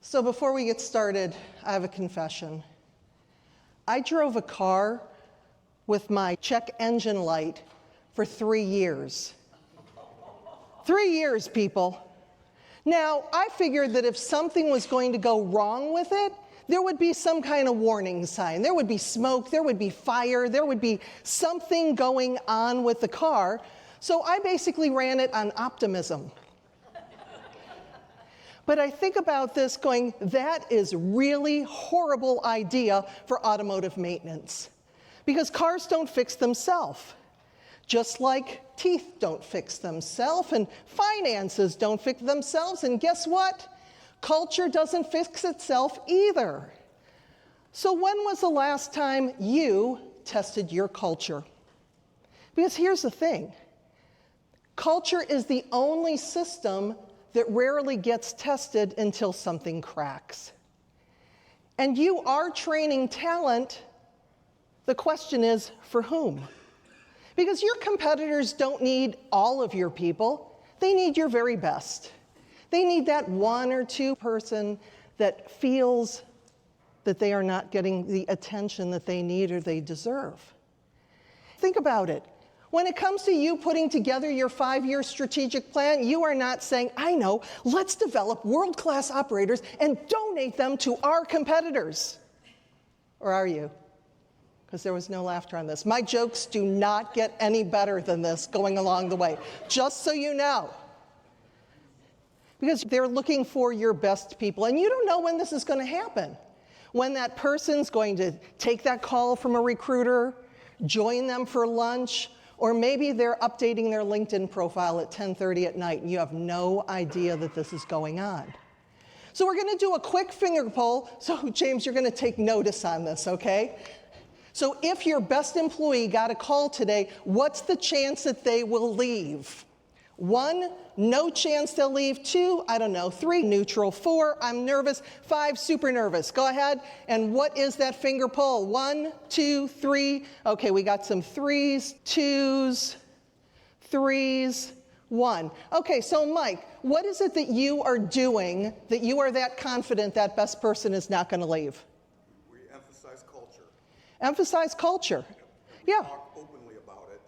So before we get started, I have a confession. I drove a car with my check engine light for 3 years. 3 years, people. Now, I figured that if something was going to go wrong with it, there would be some kind of warning sign. There would be smoke, there would be fire, there would be something going on with the car. So I basically ran it on optimism. But I think about this going, that is really horrible idea for automotive maintenance. Because cars don't fix themselves. Just like teeth don't fix themselves, and finances don't fix themselves, and guess what? Culture doesn't fix itself either. So when was the last time you tested your culture? Because here's the thing. Culture is the only system that rarely gets tested until something cracks. And you are training talent. The question is, for whom? Because your competitors don't need all of your people. They need your very best. They need that one or two person that feels that they are not getting the attention that they need or they deserve. Think about it. When it comes to you putting together your 5-year strategic plan, you are not saying, I know, let's develop world-class operators and donate them to our competitors. Or are you? Because there was no laughter on this. My jokes do not get any better than this going along the way, just so you know. Because they're looking for your best people, and you don't know when this is going to happen. When that person's going to take that call from a recruiter, join them for lunch, or maybe they're updating their LinkedIn profile at 10:30 at night, and you have no idea that this is going on. So we're going to do a quick finger poll. So James, you're going to take notice on this, okay? So if your best employee got a call today, what's the chance that they will leave? 1, no chance they'll leave. 2, I don't know. 3, neutral. 4, I'm nervous. 5, super nervous. Go ahead. And what is that finger pull? 1, 2, 3. Okay, we got some 3s, 2s, 3s, 1. Okay, so Mike, what is it that you are doing that you are that confident that best person is not going to leave? We emphasize culture. Emphasize culture. We Yeah. talk openly about it,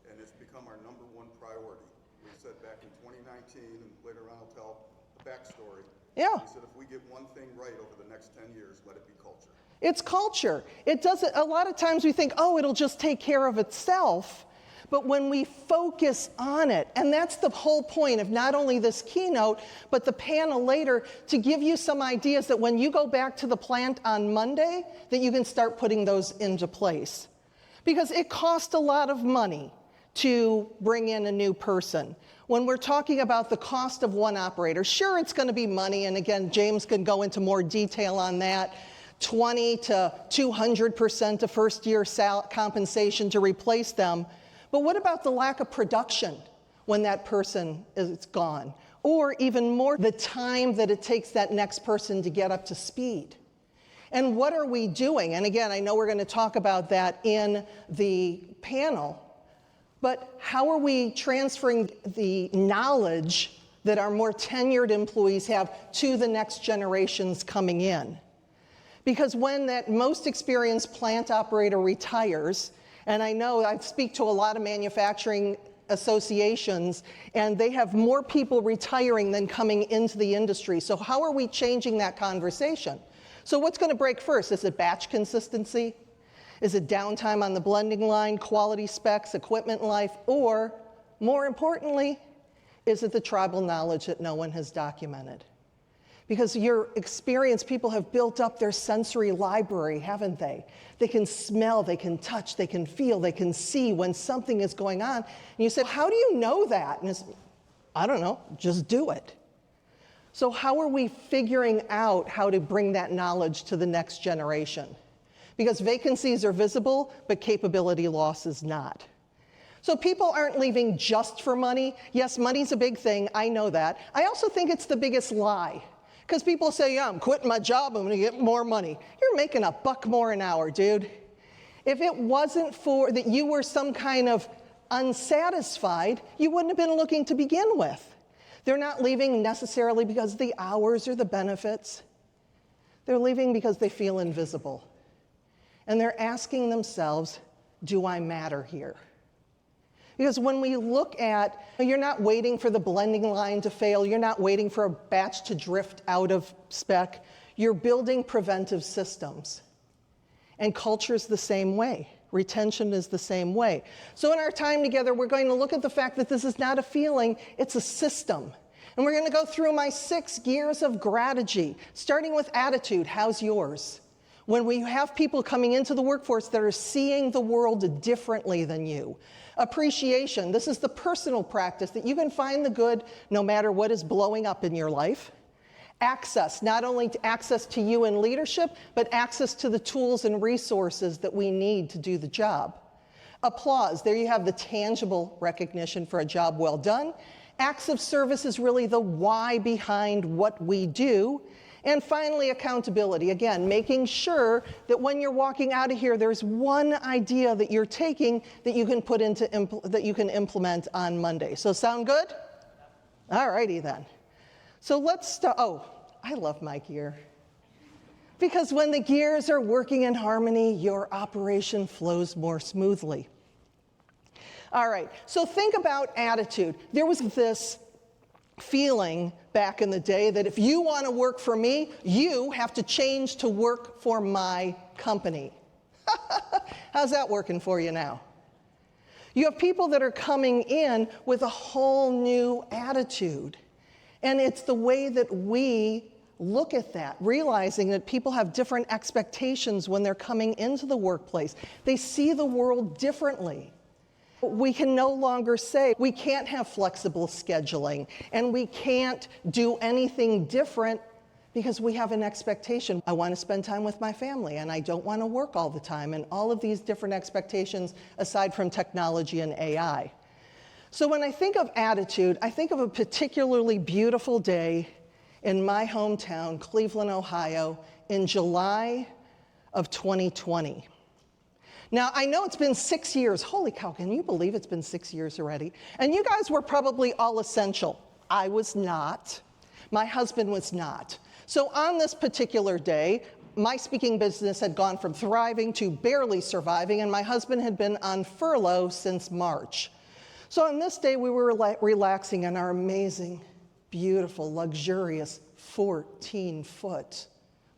and it's become our number one priority. We said back in 2019, and later on I'll tell the backstory. Yeah. We said if we get one thing right over the next 10 years, let it be culture. It's culture. It doesn't, a lot of times we think, oh, it'll just take care of itself. But when we focus on it, and that's the whole point of not only this keynote, but the panel later, to give you some ideas that when you go back to the plant on Monday, that you can start putting those into place. Because it costs a lot of money to bring in a new person. When we're talking about the cost of one operator, sure, it's going to be money, and again, James can go into more detail on that. 20 to 200% of first-year compensation to replace them. But what about the lack of production when that person is gone? Or even more, the time that it takes that next person to get up to speed. And what are we doing? And again, I know we're going to talk about that in the panel, but how are we transferring the knowledge that our more tenured employees have to the next generations coming in? Because when that most experienced plant operator retires, and I know I speak to a lot of manufacturing associations, and they have more people retiring than coming into the industry. So how are we changing that conversation? So what's going to break first? Is it batch consistency? Is it downtime on the blending line, quality specs, equipment life? Or, more importantly, is it the tribal knowledge that no one has documented? Because your experienced people have built up their sensory library, haven't they? They can smell, they can touch, they can feel, they can see when something is going on. And you say, how do you know that? And it's, I don't know, just do it. So how are we figuring out how to bring that knowledge to the next generation? Because vacancies are visible, but capability loss is not. So people aren't leaving just for money. Yes, money's a big thing, I know that. I also think it's the biggest lie. Because people say, yeah, I'm quitting my job, I'm gonna get more money. You're making $1 more an hour, dude. If it wasn't for that you were some kind of unsatisfied, you wouldn't have been looking to begin with. They're not leaving necessarily because of the hours or the benefits. They're leaving because they feel invisible. And they're asking themselves, do I matter here? Because when we look at, you're not waiting for the blending line to fail, you're not waiting for a batch to drift out of spec, you're building preventive systems. And culture's the same way. Retention is the same way. So in our time together, we're going to look at the fact that this is not a feeling, it's a system. And we're going to go through my 6 gears of gratitude, starting with attitude. How's yours? When we have people coming into the workforce that are seeing the world differently than you. Appreciation. This is the personal practice that you can find the good no matter what is blowing up in your life. Access, not only access to you in leadership, but access to the tools and resources that we need to do the job. Applause, there you have the tangible recognition for a job well done. Acts of service is really the why behind what we do. And finally, accountability. Again, making sure that when you're walking out of here, there's one idea that you're taking that you can put into that you can implement on Monday. So sound good? All righty then. So let's start. Oh, I love my gear. Because when the gears are working in harmony, your operation flows more smoothly. All right, so think about attitude. There was this feeling back in the day that if you want to work for me, you have to change to work for my company. How's that working for you now? You have people that are coming in with a whole new attitude. And it's the way that we look at that, realizing that people have different expectations when they're coming into the workplace. They see the world differently. We can no longer say we can't have flexible scheduling and we can't do anything different because we have an expectation. I want to spend time with my family and I don't want to work all the time, and all of these different expectations aside from technology and AI. So when I think of attitude, I think of a particularly beautiful day in my hometown, Cleveland, Ohio, in July of 2020. Now, I know it's been 6 years. Holy cow, can you believe it's been 6 years already? And you guys were probably all essential. I was not. My husband was not. So on this particular day, my speaking business had gone from thriving to barely surviving, and my husband had been on furlough since March. So on this day, we were relaxing in our amazing, beautiful, luxurious 14-foot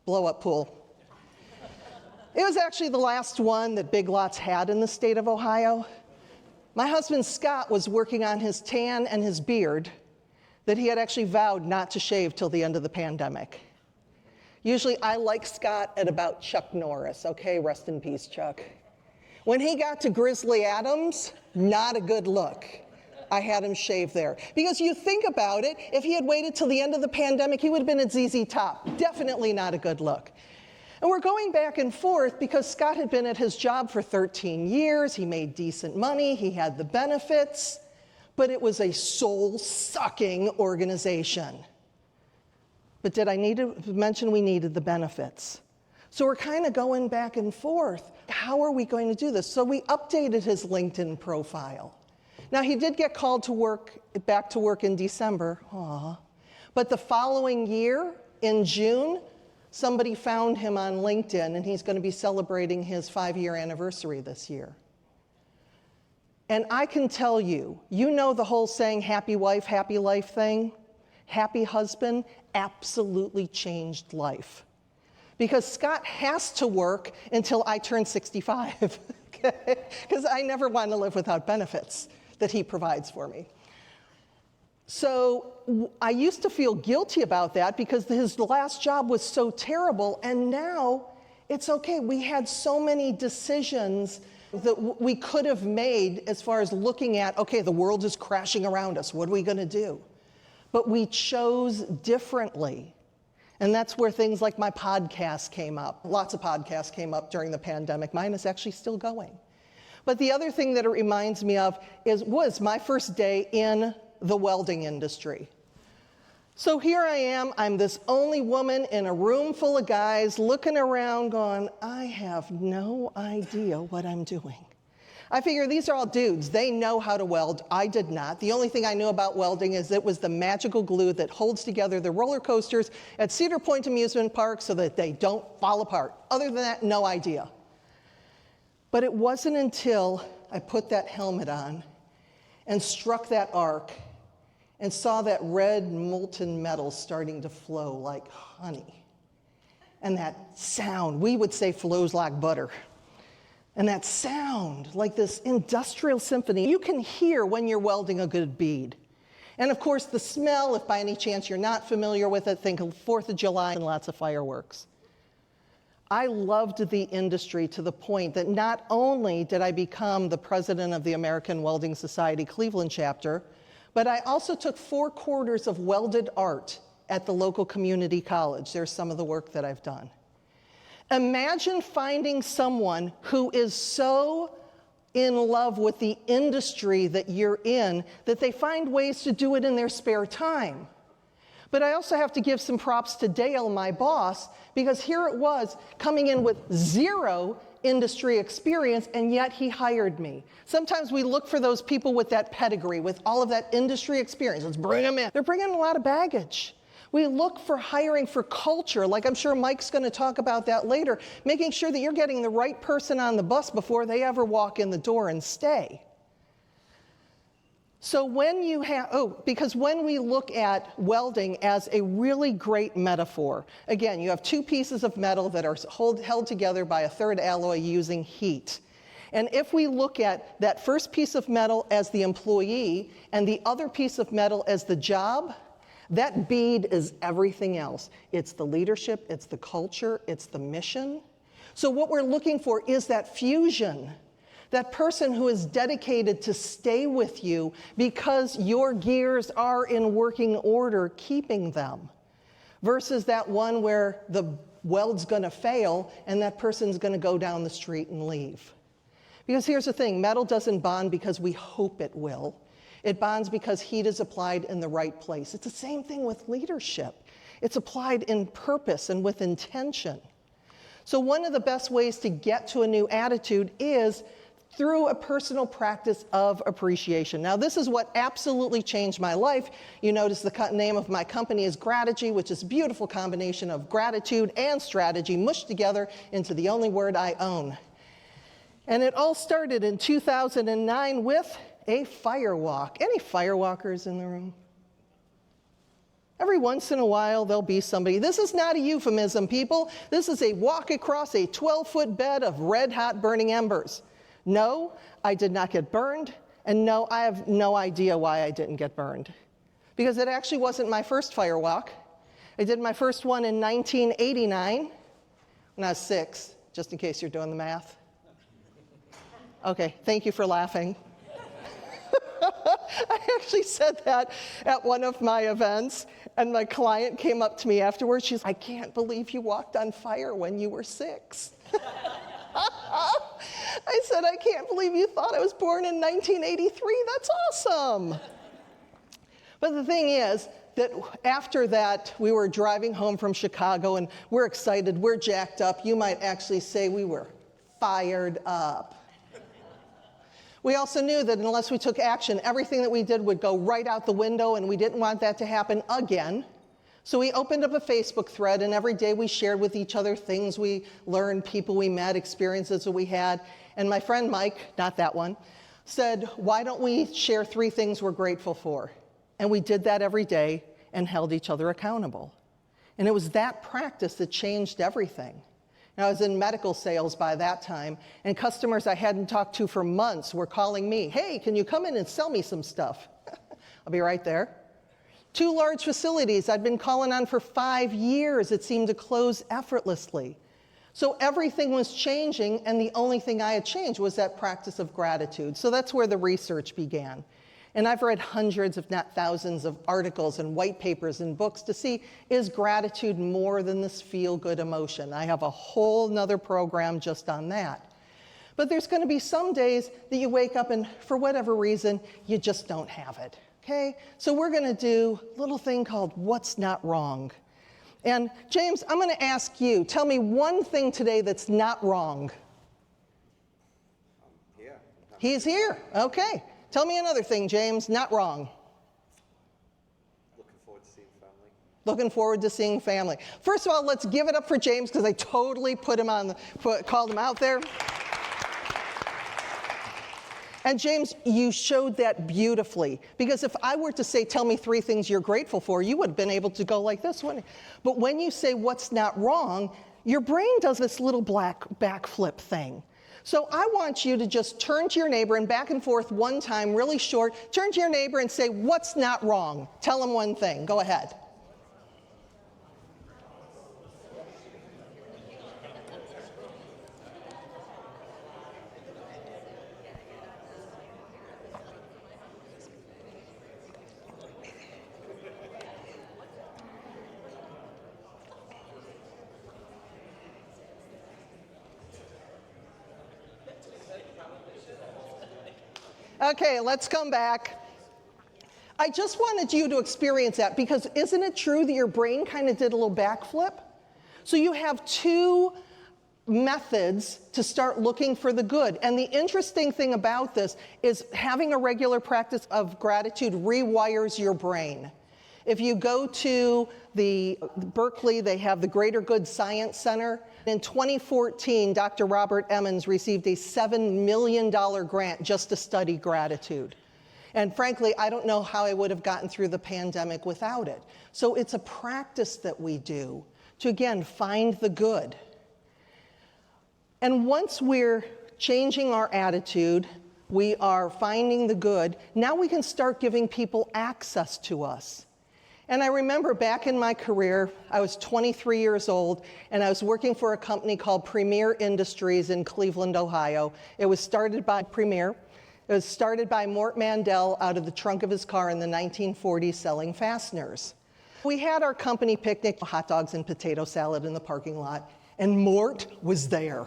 blow-up pool. It was actually the last one that Big Lots had in the state of Ohio. My husband, Scott, was working on his tan and his beard that he had actually vowed not to shave till the end of the pandemic. Usually I like Scott at about Chuck Norris. Okay, rest in peace, Chuck. When he got to Grizzly Adams, not a good look. I had him shave there. Because you think about it, if he had waited till the end of the pandemic, he would have been at ZZ Top. Definitely not a good look. And we're going back and forth because Scott had been at his job for 13 years. He made decent money. He had the benefits. But it was a soul-sucking organization. But did I need to mention we needed the benefits? So we're kind of going back and forth. How are we going to do this? So we updated his LinkedIn profile. Now, he did get called to work, back to work in December. Aww. But the following year, in June, somebody found him on LinkedIn, and he's going to be celebrating his 5-year anniversary this year. And I can tell you, you know the whole saying, happy wife, happy life thing? Happy husband absolutely changed life. Because Scott has to work until I turn 65, because I never want to live without benefits that he provides for me. So I used to feel guilty about that because his last job was so terrible, and now it's okay. We had so many decisions that we could have made as far as looking at, okay, the world is crashing around us. What are we going to do? But we chose differently. And that's where things like my podcast came up. Lots of podcasts came up during the pandemic. Mine is actually still going. But the other thing that it reminds me of was my first day in the welding industry. So here I am, I'm this only woman in a room full of guys looking around going, I have no idea what I'm doing. I figure these are all dudes. They know how to weld. I did not. The only thing I knew about welding is it was the magical glue that holds together the roller coasters at Cedar Point Amusement Park so that they don't fall apart. Other than that, no idea. But it wasn't until I put that helmet on and struck that arc and saw that red molten metal starting to flow like honey. And that sound, we would say flows like butter. And that sound, like this industrial symphony, you can hear when you're welding a good bead. And of course, the smell, if by any chance you're not familiar with it, think of 4th of July and lots of fireworks. I loved the industry to the point that not only did I become the president of the American Welding Society Cleveland chapter, but I also took 4 quarters of welded art at the local community college. There's some of the work that I've done. Imagine finding someone who is so in love with the industry that you're in that they find ways to do it in their spare time. But I also have to give some props to Dale, my boss, because here it was coming in with 0 industry experience, and yet he hired me. Sometimes we look for those people with that pedigree, with all of that industry experience. Let's bring them in. They're bringing a lot of baggage. We look for hiring for culture, like I'm sure Mike's going to talk about that later, making sure that you're getting the right person on the bus before they ever walk in the door and stay. So when you have, because when we look at welding as a really great metaphor, again, you have 2 pieces of metal that are held together by a third alloy using heat. And if we look at that first piece of metal as the employee and the other piece of metal as the job, that bead is everything else. It's the leadership, it's the culture, it's the mission. So what we're looking for is that fusion, that person who is dedicated to stay with you because your gears are in working order, keeping them, versus that one where the weld's gonna fail and that person's gonna go down the street and leave. Because here's the thing, metal doesn't bond because we hope it will. It bonds because heat is applied in the right place. It's the same thing with leadership. It's applied in purpose and with intention. So one of the best ways to get to a new attitude is through a personal practice of appreciation. Now, this is what absolutely changed my life. You notice the name of my company is Grategy, which is a beautiful combination of gratitude and strategy mushed together into the only word I own. And it all started in 2009 with a fire walk. Any fire walkers in the room? Every once in a while, there'll be somebody. This is not a euphemism, people. This is a walk across a 12-foot bed of red-hot burning embers. No, I did not get burned, and no, I have no idea why I didn't get burned. Because it actually wasn't my first fire walk. I did my first one in 1989, when I was 6, just in case you're doing the math. Okay, thank you for laughing. I actually said that at one of my events, and my client came up to me afterwards. She's, I can't believe you walked on fire when you were 6. I said, I can't believe you thought I was born in 1983. That's awesome. But the thing is that after that, we were driving home from Chicago, and we're excited, we're jacked up. You might actually say we were fired up. We also knew that unless we took action, everything that we did would go right out the window, and we didn't want that to happen again. So we opened up a Facebook thread, and every day we shared with each other things we learned, people we met, experiences that we had. And my friend Mike, not that one, said, why don't we share 3 things we're grateful for? And we did that every day and held each other accountable. And it was that practice that changed everything. And I was in medical sales by that time, and customers I hadn't talked to for months were calling me, hey, can you come in and sell me some stuff? I'll be right there. 2 large facilities I'd been calling on for 5 years, it seemed to close effortlessly. So everything was changing, and the only thing I had changed was that practice of gratitude. So that's where the research began. And I've read hundreds, if not thousands, of articles and white papers and books to see, is gratitude more than this feel-good emotion? I have a whole nother program just on that. But there's going to be some days that you wake up and, for whatever reason, you just don't have it, okay? So we're going to do a little thing called What's Not Wrong. And James, I'm going to ask you, tell me one thing today that's not wrong. Yeah, He's here. Okay. Tell me another thing, James. Not wrong. Looking forward to seeing family. Looking forward to seeing family. First of all, let's give it up for James because I totally called him out there. And James, you showed that beautifully. Because if I were to say, tell me 3 things you're grateful for, you would have been able to go like this, wouldn't you? But when you say what's not wrong, your brain does this little backflip thing. So I want you to just turn to your neighbor and back and forth one time, really short. Turn to your neighbor and say, what's not wrong? Tell them one thing. Go ahead. Okay, let's come back. I just wanted you to experience that because isn't it true that your brain kind of did a little backflip? So you have 2 methods to start looking for the good. And the interesting thing about this is having a regular practice of gratitude rewires your brain. If you go to the Berkeley, they have the Greater Good Science Center. In 2014, Dr. Robert Emmons received a $7 million grant just to study gratitude. And frankly, I don't know how I would have gotten through the pandemic without it. So it's a practice that we do to, again, find the good. And once we're changing our attitude, we are finding the good, now we can start giving people access to us. And I remember back in my career, I was 23 years old, and I was working for a company called Premier Industries in Cleveland, Ohio. It was started by Premier. It was started by Mort Mandel out of the trunk of his car in the 1940s selling fasteners. We had our company picnic, hot dogs and potato salad in the parking lot, and Mort was there.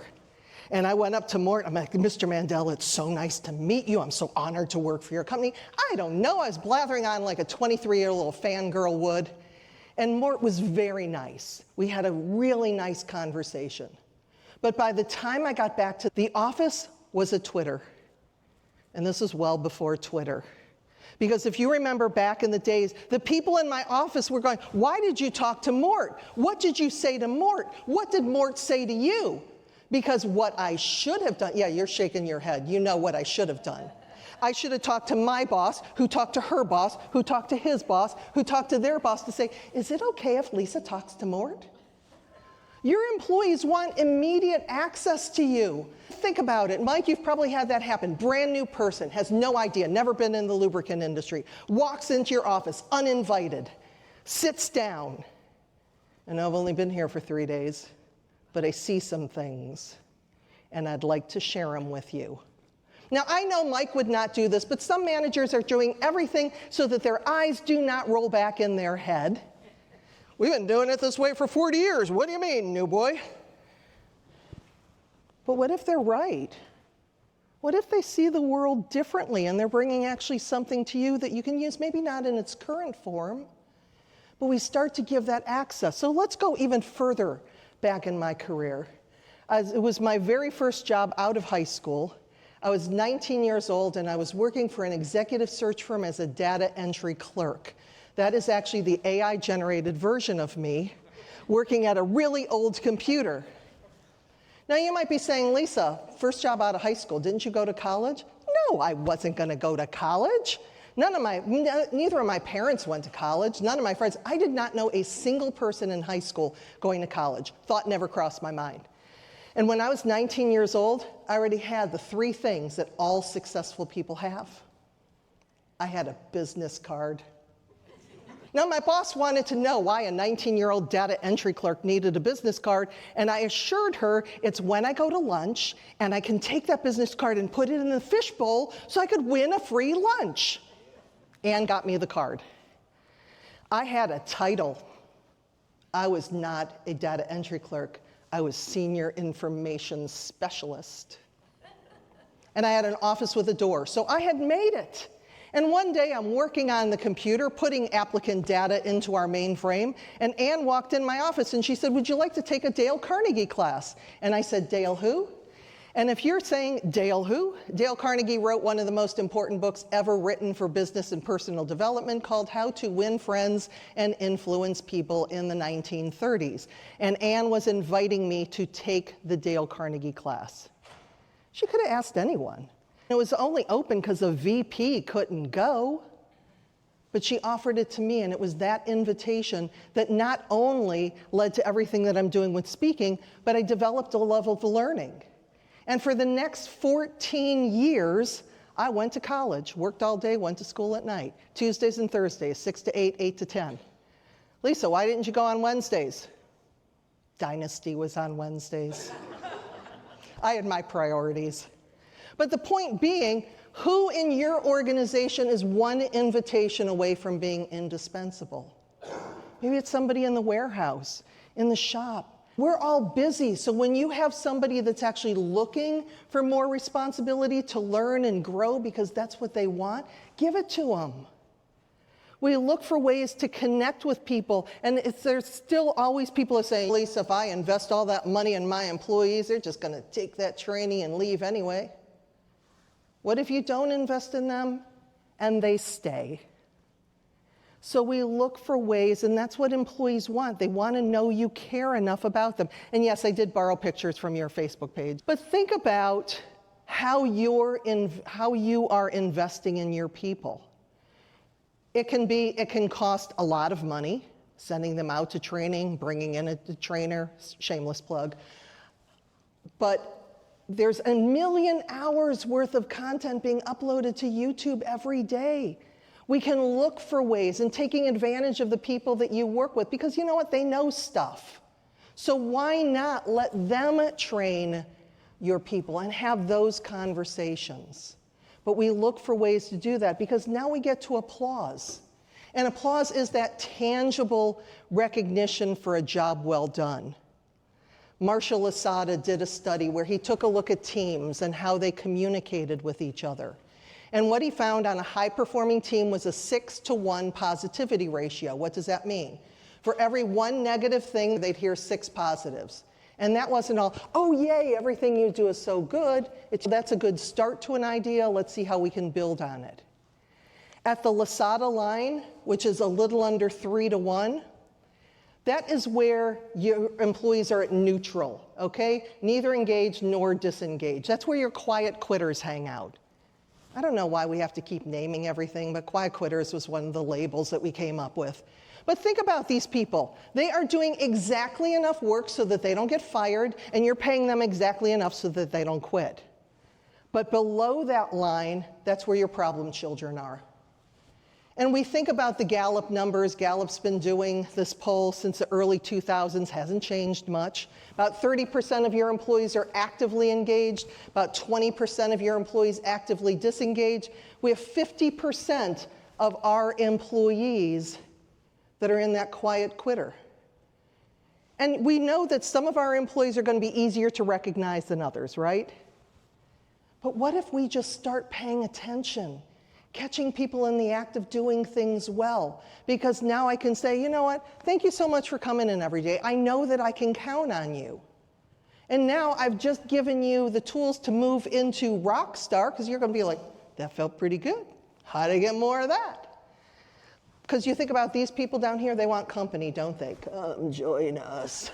And I went up to Mort, I'm like, Mr. Mandel, it's so nice to meet you. I'm so honored to work for your company. I don't know, I was blathering on like a 23-year-old fangirl would. And Mort was very nice. We had a really nice conversation. But by the time I got back to the office was a Twitter. And this is well before Twitter. Because if you remember back in the days, the people in my office were going, why did you talk to Mort? What did you say to Mort? What did Mort say to you? Because what I should have done, yeah, you're shaking your head. You know what I should have done. I should have talked to my boss, who talked to her boss, who talked to his boss, who talked to their boss to say, is it okay if Lisa talks to Mort? Your employees want immediate access to you. Think about it. Mike, you've probably had that happen. Brand new person, has no idea, never been in the lubricant industry, walks into your office uninvited, sits down. And I've only been here for 3 days. But I see some things, and I'd like to share them with you. Now, I know Mike would not do this, but some managers are doing everything so that their eyes do not roll back in their head. We've been doing it this way for 40 years. What do you mean, new boy? But what if they're right? What if they see the world differently, and they're bringing actually something to you that you can use, maybe not in its current form, but we start to give that access. So let's go even further back in my career. It was my very first job out of high school. I was 19 years old and I was working for an executive search firm as a data entry clerk. That is actually the AI generated version of me working at a really old computer. Now you might be saying, Lisa, first job out of high school, didn't you go to college? No, I wasn't gonna go to college. Neither of my parents went to college, none of my friends. I did not know a single person in high school going to college. Thought never crossed my mind. And when I was 19 years old, I already had the 3 things that all successful people have. I had a business card. Now, my boss wanted to know why a 19-year-old data entry clerk needed a business card, and I assured her it's when I go to lunch, and I can take that business card and put it in the fishbowl so I could win a free lunch. Ann got me the card. I had a title. I was not a data entry clerk. I was senior information specialist. And I had an office with a door, so I had made it. And one day I'm working on the computer, putting applicant data into our mainframe, and Ann walked in my office and she said, would you like to take a Dale Carnegie class? And I said, Dale who? And if you're saying, Dale who? Dale Carnegie wrote one of the most important books ever written for business and personal development called How to Win Friends and Influence People in the 1930s. And Anne was inviting me to take the Dale Carnegie class. She could have asked anyone. It was only open because a VP couldn't go. But she offered it to me, and it was that invitation that not only led to everything that I'm doing with speaking, but I developed a level of learning. And for the next 14 years, I went to college, worked all day, went to school at night, Tuesdays and Thursdays, 6 to 8, 8 to 10. Lisa, why didn't you go on Wednesdays? Dynasty was on Wednesdays. I had my priorities. But the point being, who in your organization is one invitation away from being indispensable? Maybe it's somebody in the warehouse, in the shop. We're all busy, so when you have somebody that's actually looking for more responsibility to learn and grow because that's what they want, give it to them. We look for ways to connect with people, and there's still always people are saying, Lisa, if I invest all that money in my employees, they're just going to take that training and leave anyway. What if you don't invest in them and they stay? So we look for ways, and that's what employees want. They want to know you care enough about them. And yes, I did borrow pictures from your Facebook page. But think about how you are investing in your people. It can cost a lot of money, sending them out to training, bringing in a trainer, shameless plug. But there's 1 million hours worth of content being uploaded to YouTube every day. We can look for ways and taking advantage of the people that you work with, because you know what? They know stuff. So why not let them train your people and have those conversations? But we look for ways to do that because now we get to applause. And applause is that tangible recognition for a job well done. Marshall Lasada did a study where he took a look at teams and how they communicated with each other. And what he found on a high-performing team was a 6-to-1 positivity ratio. What does that mean? For every one negative thing, they'd hear 6 positives. And that wasn't all, oh, yay, everything you do is so good. That's a good start to an idea. Let's see how we can build on it. At the Lasada line, which is a little under 3-to-1, that is where your employees are at neutral, okay? Neither engaged nor disengaged. That's where your quiet quitters hang out. I don't know why we have to keep naming everything, but quiet quitters was one of the labels that we came up with. But think about these people. They are doing exactly enough work so that they don't get fired, and you're paying them exactly enough so that they don't quit. But below that line, that's where your problem children are. And we think about the Gallup numbers. Gallup's been doing this poll since the early 2000s, hasn't changed much. About 30% of your employees are actively engaged, about 20% of your employees actively disengaged. We have 50% of our employees that are in that quiet quitter. And we know that some of our employees are going to be easier to recognize than others, right? But what if we just start paying attention? Catching people in the act of doing things well. Because now I can say, you know what, thank you so much for coming in every day. I know that I can count on you. And now I've just given you the tools to move into rock star, because you're going to be like, that felt pretty good. How do I get more of that? Because you think about these people down here, they want company, don't they? Come join us.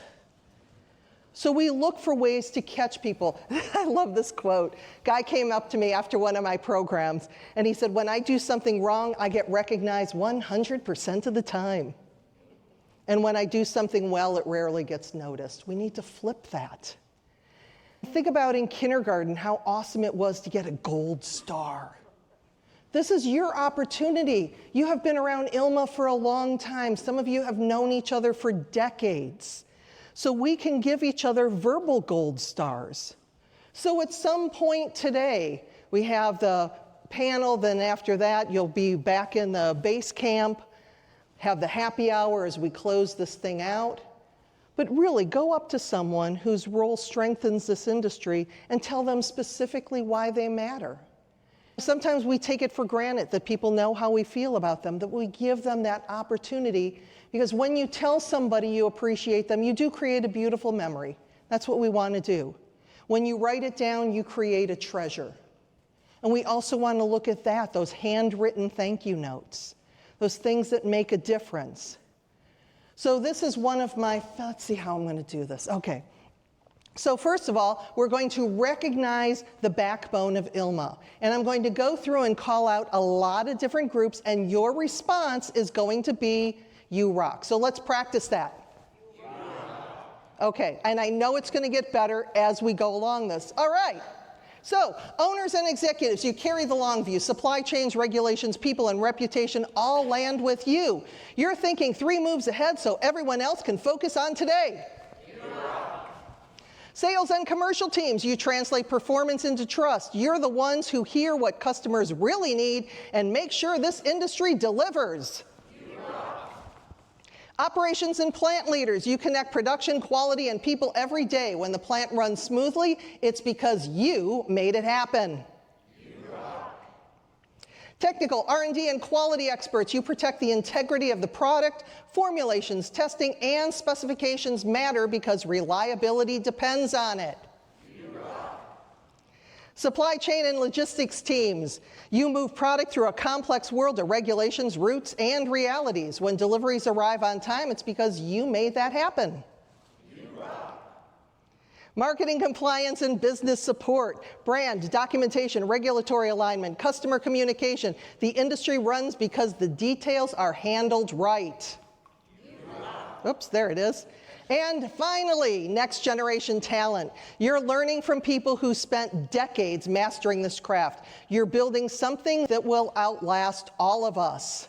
So we look for ways to catch people. I love this quote. Guy came up to me after one of my programs, and he said, when I do something wrong, I get recognized 100% of the time. And when I do something well, it rarely gets noticed. We need to flip that. Think about in kindergarten how awesome it was to get a gold star. This is your opportunity. You have been around ILMA for a long time. Some of you have known each other for decades. So we can give each other verbal gold stars. So at some point today, we have the panel, then after that, you'll be back in the base camp, have the happy hour as we close this thing out. But really, go up to someone whose role strengthens this industry and tell them specifically why they matter. Sometimes we take it for granted that people know how we feel about them, that we give them that opportunity, because when you tell somebody you appreciate them, you do create a beautiful memory. That's what we want to do. When you write it down, you create a treasure. And we also want to look at that, those handwritten thank you notes, those things that make a difference. So this is one of my, let's see how I'm going to do this. Okay. So first of all, we're going to recognize the backbone of ILMA. And I'm going to go through and call out a lot of different groups, and your response is going to be, you rock. So let's practice that. Okay, and I know it's going to get better as we go along this. All right. So, owners and executives, you carry the long view. Supply chains, regulations, people, and reputation all land with you. You're thinking 3 moves ahead so everyone else can focus on today. Sales and commercial teams, you translate performance into trust. You're the ones who hear what customers really need and make sure this industry delivers. Operations and plant leaders, you connect production, quality, and people every day. When the plant runs smoothly, it's because you made it happen. Technical, R&D, and quality experts, you protect the integrity of the product. Formulations, testing, and specifications matter because reliability depends on it. Supply chain and logistics teams, you move product through a complex world of regulations, routes, and realities. When deliveries arrive on time, it's because you made that happen. Marketing compliance and business support, brand, documentation, regulatory alignment, customer communication. The industry runs because the details are handled right. Oops, there it is. And finally, next generation talent. You're learning from people who spent decades mastering this craft. You're building something that will outlast all of us.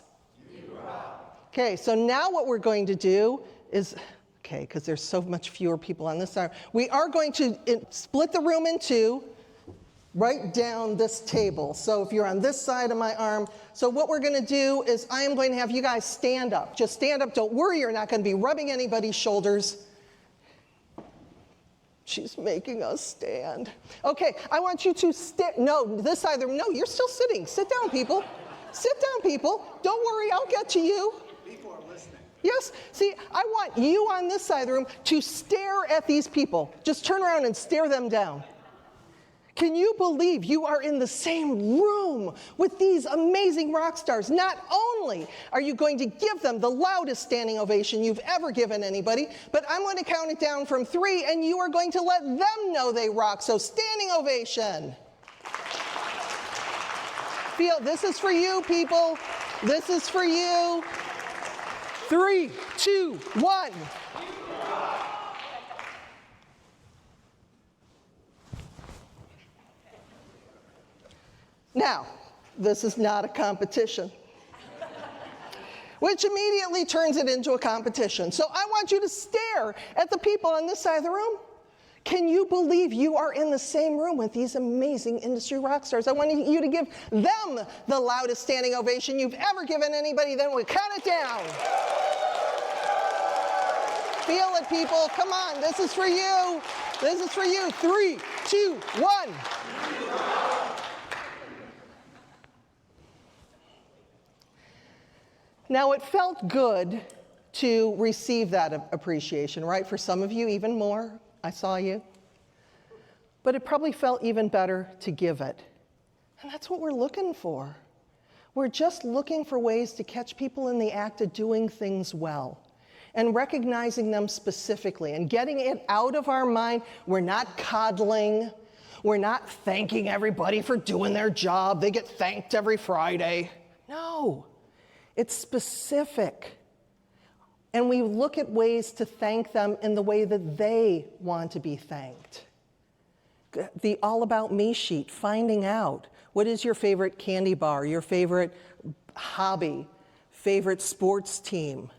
Okay, so now what we're going to do is, okay, because there's so much fewer people on this side, we are going to split the room in 2, right down this table. So if you're on this side of my arm, so what we're going to do is I am going to have you guys stand up. Just stand up. Don't worry, you're not going to be rubbing anybody's shoulders. She's making us stand. Okay, I want you to no, this side of the room. No, you're still sitting. Sit down, people. Sit down, people. Don't worry, I'll get to you. People are listening. Yes, see, I want you on this side of the room to stare at these people. Just turn around and stare them down. Can you believe you are in the same room with these amazing rock stars? Not only are you going to give them the loudest standing ovation you've ever given anybody, but I'm going to count it down from 3, and you are going to let them know they rock. So standing ovation. This is for you, people. This is for you. 3, 2, 1. Now, this is not a competition, which immediately turns it into a competition. So I want you to stare at the people on this side of the room. Can you believe you are in the same room with these amazing industry rock stars? I want you to give them the loudest standing ovation you've ever given anybody. Then we'll count it down. Feel it, people. Come on. This is for you. This is for you. 3, 2, 1. Now, it felt good to receive that appreciation, right? For some of you, even more. I saw you. But it probably felt even better to give it. And that's what we're looking for. We're just looking for ways to catch people in the act of doing things well and recognizing them specifically and getting it out of our mind. We're not coddling. We're not thanking everybody for doing their job. They get thanked every Friday. No. It's specific. And we look at ways to thank them in the way that they want to be thanked. The All About Me sheet, finding out what is your favorite candy bar, your favorite hobby, favorite sports team,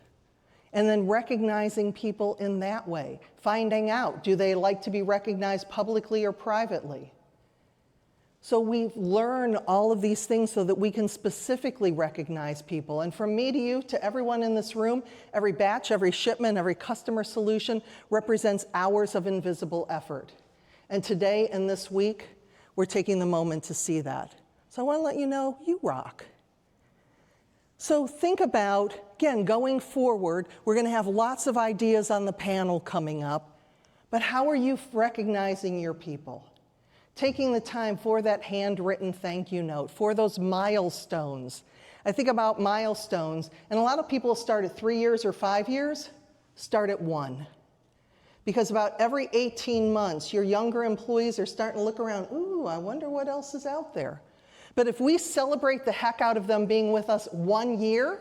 and then recognizing people in that way. Finding out, do they like to be recognized publicly or privately? So we learn all of these things so that we can specifically recognize people. And from me to you, to everyone in this room, every batch, every shipment, every customer solution represents hours of invisible effort. And today and this week, we're taking the moment to see that. So I want to let you know, you rock. So think about, again, going forward, we're going to have lots of ideas on the panel coming up. But how are you recognizing your people? Taking the time for that handwritten thank you note, for those milestones. I think about milestones, and a lot of people start at 3 years or 5 years, start at 1. Because about every 18 months, your younger employees are starting to look around, ooh, I wonder what else is out there. But if we celebrate the heck out of them being with us 1 year,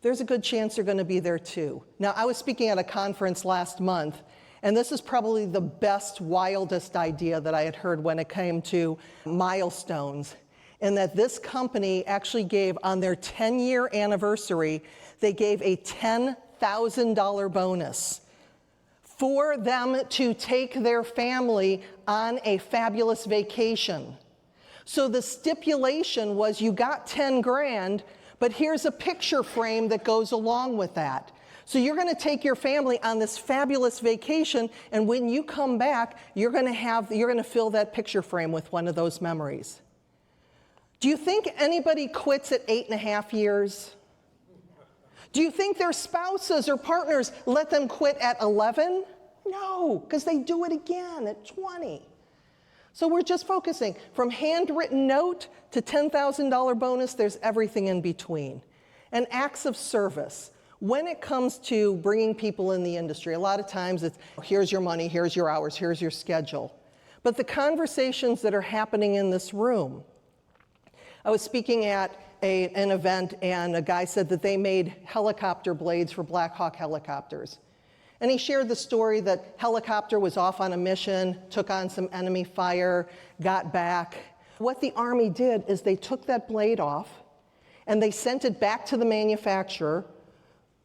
there's a good chance they're going to be there too. Now, I was speaking at a conference last month, and this is probably the best, wildest idea that I had heard when it came to milestones, and that this company actually gave, on their 10-year anniversary, they gave a $10,000 bonus for them to take their family on a fabulous vacation. So the stipulation was you got 10 grand, but here's a picture frame that goes along with that. So you're going to take your family on this fabulous vacation, and when you come back, you're going to fill that picture frame with one of those memories. Do you think anybody quits at 8.5 years? Do you think their spouses or partners let them quit at 11? No, because they do it again at 20. So we're just focusing from handwritten note to $10,000 bonus, there's everything in between. And acts of service. When it comes to bringing people in the industry, a lot of times it's, here's your money, here's your hours, here's your schedule. But the conversations that are happening in this room, I was speaking at an event, and a guy said that they made helicopter blades for Black Hawk helicopters. And he shared the story that helicopter was off on a mission, took on some enemy fire, got back. What the Army did is they took that blade off, and they sent it back to the manufacturer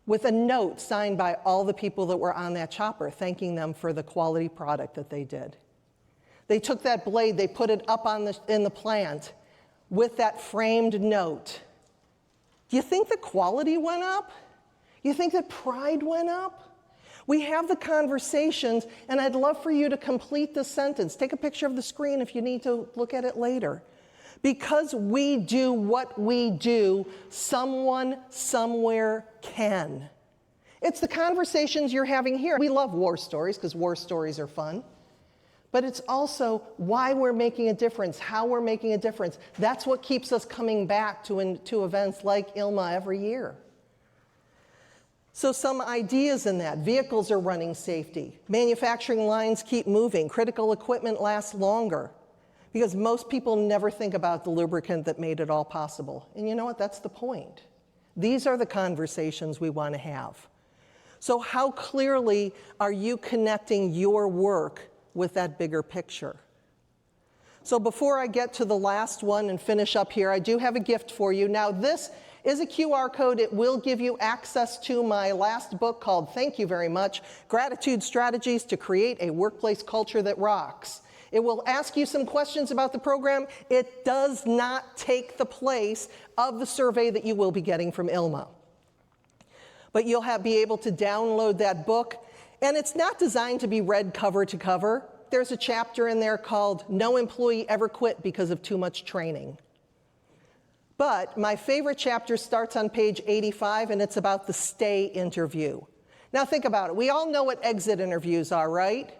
with a note signed by all the people that were on that chopper, thanking them for the quality product that they did. They took that blade, they put it up in the plant with that framed note. Do you think the quality went up? You think that pride went up? We have the conversations, and I'd love for you to complete the sentence. Take a picture of the screen if you need to look at it later. Because we do what we do, someone somewhere can. It's the conversations you're having here. We love war stories because war stories are fun. But it's also why we're making a difference, how we're making a difference. That's what keeps us coming back to events like ILMA every year. So some ideas in that. Vehicles are running safety. Manufacturing lines keep moving. Critical equipment lasts longer. Because most people never think about the lubricant that made it all possible. And you know what? That's the point. These are the conversations we want to have. So how clearly are you connecting your work with that bigger picture? So before I get to the last one and finish up here, I do have a gift for you. Now this is a QR code. It will give you access to my last book called Thank You Very Much, Gratitude Strategies to Create a Workplace Culture That Rocks. It will ask you some questions about the program. It does not take the place of the survey that you will be getting from ILMA. But you'll be able to download that book. And it's not designed to be read cover to cover. There's a chapter in there called No Employee Ever Quit Because of Too Much Training. But my favorite chapter starts on page 85, and it's about the stay interview. Now think about it. We all know what exit interviews are, right?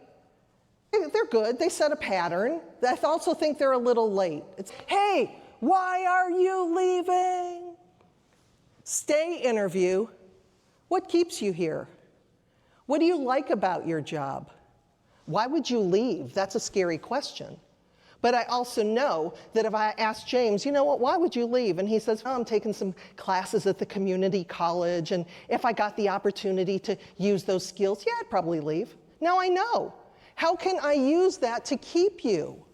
They're good. They set a pattern. I also think they're a little late. It's, hey, why are you leaving? Stay interview. What keeps you here? What do you like about your job? Why would you leave? That's a scary question. But I also know that if I ask James, you know what, why would you leave? And he says, oh, I'm taking some classes at the community college, and if I got the opportunity to use those skills, yeah, I'd probably leave. Now I know. How can I use that to keep you?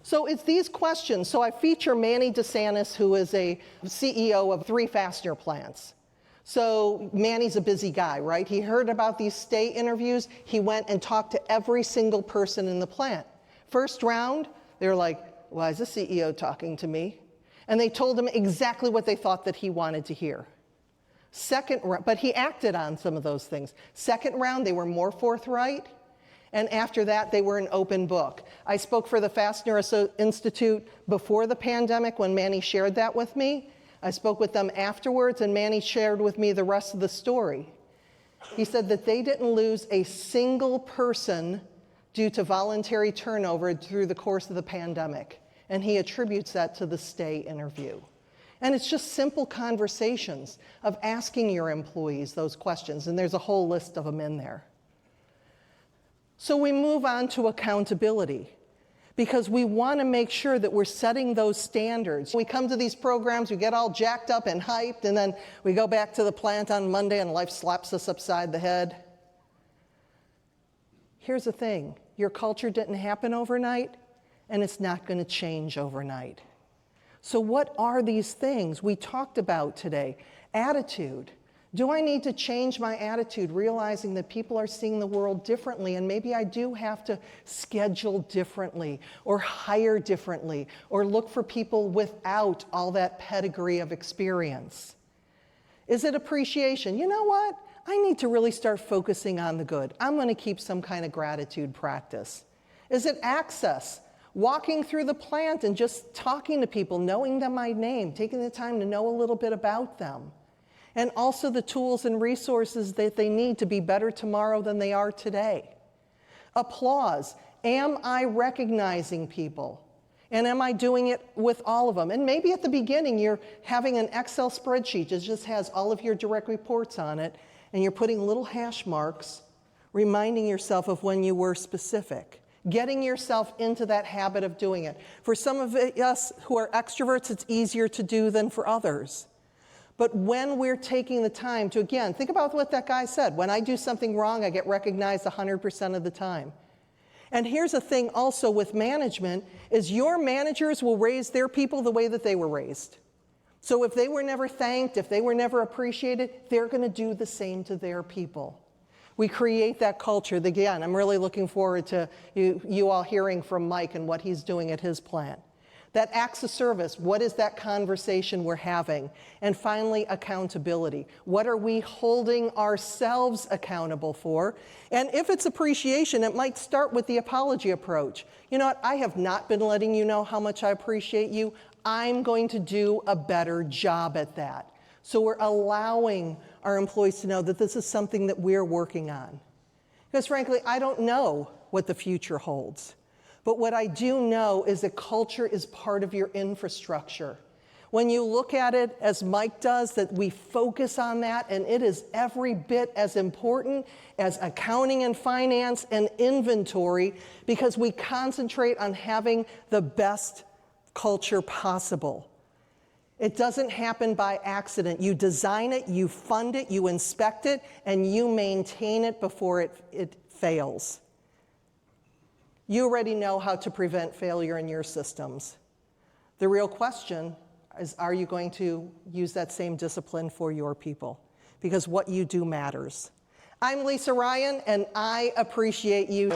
So it's these questions. So I feature Manny DeSantis, who is a CEO of 3 fastener plants. So Manny's a busy guy, right? He heard about these stay interviews. He went and talked to every single person in the plant. First round, they were like, why is the CEO talking to me? And they told him exactly what they thought that he wanted to hear. Second round, but he acted on some of those things. Second round, they were more forthright. And after that, they were an open book. I spoke for the Fastener Institute before the pandemic when Manny shared that with me. I spoke with them afterwards, and Manny shared with me the rest of the story. He said that they didn't lose a single person due to voluntary turnover through the course of the pandemic. And he attributes that to the stay interview. And it's just simple conversations of asking your employees those questions, and there's a whole list of them in there. So we move on to accountability, because we want to make sure that we're setting those standards. We come to these programs, we get all jacked up and hyped, and then we go back to the plant on Monday and life slaps us upside the head. Here's the thing, your culture didn't happen overnight, and it's not going to change overnight. So what are these things we talked about today? Attitude. Do I need to change my attitude, realizing that people are seeing the world differently, and maybe I do have to schedule differently, or hire differently, or look for people without all that pedigree of experience? Is it appreciation? You know what? I need to really start focusing on the good. I'm going to keep some kind of gratitude practice. Is it access? Walking through the plant and just talking to people, knowing them by name, taking the time to know a little bit about them. And also the tools and resources that they need to be better tomorrow than they are today. Applause. Am I recognizing people? And am I doing it with all of them? And maybe at the beginning you're having an Excel spreadsheet that just has all of your direct reports on it, and you're putting little hash marks, reminding yourself of when you were specific. Getting yourself into that habit of doing it. For some of us who are extroverts, it's easier to do than for others. But when we're taking the time to, again, think about what that guy said. When I do something wrong, I get recognized 100% of the time. And here's the thing also with management, is your managers will raise their people the way that they were raised. So if they were never thanked, if they were never appreciated, they're going to do the same to their people. We create that culture. Again, I'm really looking forward to you all hearing from Mike and what he's doing at his plant. That acts of service, what is that conversation we're having? And finally, accountability. What are we holding ourselves accountable for? And if it's appreciation, it might start with the apology approach. You know what, I have not been letting you know how much I appreciate you. I'm going to do a better job at that. So we're allowing our employees to know that this is something that we're working on. Because frankly, I don't know what the future holds. But what I do know is that culture is part of your infrastructure. When you look at it, as Mike does, that we focus on that, and it is every bit as important as accounting and finance and inventory, because we concentrate on having the best culture possible. It doesn't happen by accident. You design it, you fund it, you inspect it, and you maintain it before it fails. You already know how to prevent failure in your systems. The real question is, are you going to use that same discipline for your people? Because what you do matters. I'm Lisa Ryan, and I appreciate you.